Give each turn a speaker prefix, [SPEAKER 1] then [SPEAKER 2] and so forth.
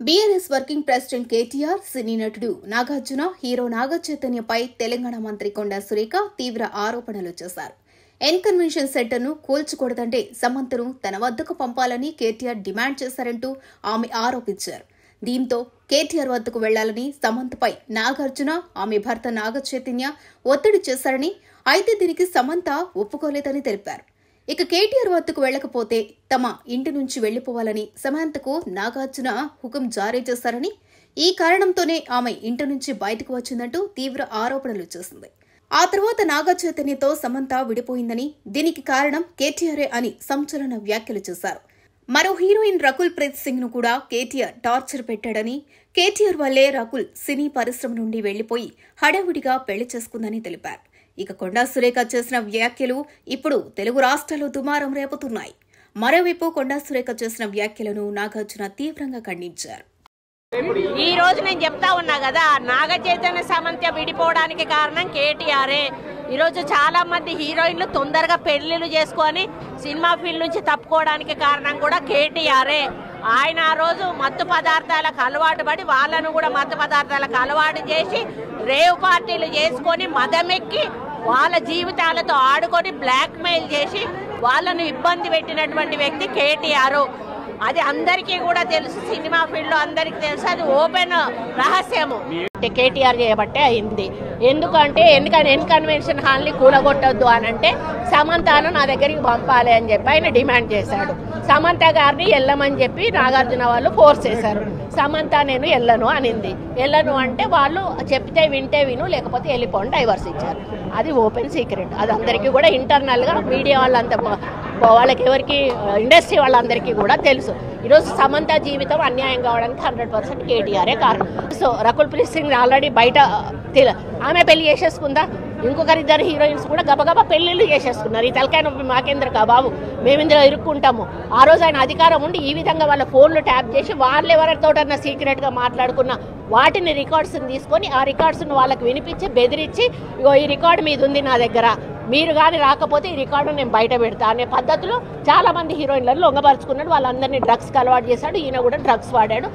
[SPEAKER 1] BRS working president KTR, సినీ నటుడు Nagarjuna, hero నాగచైతన్యపై Telangana మంత్రి కొండా సురేఖ తీవ్ర ఆరోపణలు చేశారు. కన్వెన్షన్ సెంటర్ను కూల్చకూడదంటే సమంతను తన వద్దకు పంపాలని కేటీఆర్ డిమాండ్ చేశారంటూ ఆమె ఆరోపించారు. దీంతో కేటీఆర్ వద్దకు వెళ్లాలని సమంతపై నాగార్జున, ఆమె భర్త నాగచైతన్య ఒత్తిడి చేశారని, అయితే దీనికి సమంత ఒప్పుకోలేదని తెలిపారు. ఇక కేటీఆర్ వద్దకు వెళ్లకపోతే తమ ఇంటి నుంచి వెళ్లిపోవాలని సమంతకు నాగార్జున హుకుం జారీ చేశారని, ఈ కారణంతోనే ఆమె ఇంటి నుంచి బయటకు వచ్చిందంటూ తీవ్ర ఆరోపణలు చేసింది. ఆ తర్వాత నాగచైతన్యతో సమంత విడిపోయిందని, దీనికి కారణం కేటీఆరే అని సంచలన వ్యాఖ్యలు చేశారు. మరో హీరోయిన్ రకుల్ ప్రీత్ సింగ్ ను కూడా కేటీఆర్ టార్చర్ పెట్టాడని, కేటీఆర్ వల్లే రకుల్ సినీ పరిశ్రమ నుండి వెళ్లిపోయి హడావుడిగా పెళ్లి చేసుకుందని తెలిపారు. ఇక కొండా సురేఖ చేసిన వ్యాఖ్యలు ఇప్పుడు తెలుగు రాష్ట్రాల్లో దుమారం రేపుతున్నాయి. మరోవైపు కొండా సురేఖ చేసిన వ్యాఖ్యలను నాగార్జున తీవ్రంగా ఖండించారు.
[SPEAKER 2] ఈ రోజు నేను చెప్తా ఉన్నా కదా, నాగచైతన్య సమంత విడిపోవడానికి కారణం కేటీఆరే. ఈరోజు చాలా మంది హీరోయిన్లు తొందరగా పెళ్లిళ్ళు చేసుకొని సినిమా ఫీల్డ్ నుంచి తప్పుకోవడానికి కారణం కూడా కేటీఆరే. ఆయన ఆ రోజు మత్తు పదార్థాలకు అలవాటు పడి వాళ్ళను కూడా మత్తు పదార్థాలకు అలవాటు చేసి రేవ్ పార్టీలు చేసుకొని మదమెక్కి వాళ్ళ జీవితాలతో ఆడుకొని బ్లాక్ మెయిల్ చేసి వాళ్ళను ఇబ్బంది పెట్టినటువంటి వ్యక్తి కేటీఆర్. అది అందరికీ కూడా తెలుసు, సినిమా ఫీల్డ్ లో అందరికీ తెలుసు, అది ఓపెన్ రహస్యము. కేటీఆర్ చేయబట్టే అయింది. ఎందుకంటే కన్వెన్షన్ హాల్ ని కూలగొట్టొద్దు అని అంటే సమంతను నా దగ్గరికి పంపాలి అని చెప్పి ఆయన డిమాండ్ చేశాడు. సమంత గారిని వెళ్ళమని చెప్పి నాగార్జున వాళ్ళు ఫోర్స్ చేశారు. సమంత నేను వెళ్ళను అనింది. వెళ్ళను అంటే వాళ్ళు చెప్తే వింటే విను, లేకపోతే వెళ్ళిపోండి డైవర్స్ ఇచ్చారు. అది ఓపెన్ సీక్రెట్. అది అందరికీ కూడా ఇంటర్నల్ గా మీడియా వాళ్ళంతా వాళ్ళకి ఎవరికి ఇండస్ట్రీ వాళ్ళందరికీ కూడా తెలుసు. ఈరోజు సమంత జీవితం అన్యాయం కావడానికి 100% కేటీఆరే కారణం. సో రకుల్ ప్రీత్ సింగ్ ఆల్రెడీ బయట ఆమె పెళ్లి చేసేసుకుందా, ఇంకొకరిద్దరు హీరోయిన్స్ కూడా గబగబా పెళ్లిళ్ళు చేసేసుకున్నారు. ఈ తలకాయ నొప్పి మాకేంద్ర బాబు, మేము ఇందులో ఇరుక్కుంటాము. ఆ రోజు ఆయన అధికారం ఉండి ఈ విధంగా వాళ్ళ ఫోన్లు ట్యాప్ చేసి వాళ్ళు ఎవరితోటన్నా సీక్రెట్ గా మాట్లాడుకున్న వాటిని రికార్డ్స్ తీసుకొని ఆ రికార్డ్స్ వాళ్ళకి వినిపించి బెదిరించి, ఇగో ఈ రికార్డు మీద ఉంది నా దగ్గర, మీరు కానీ రాకపోతే ఈ రికార్డు నేను బయట పెడతా అనే పద్ధతిలో చాలా మంది హీరోయిన్లను లొంగపరుచుకున్నాడు. వాళ్ళందరినీ డ్రగ్స్కి అలవాటు చేశాడు. ఈయన కూడా డ్రగ్స్ వాడాడు.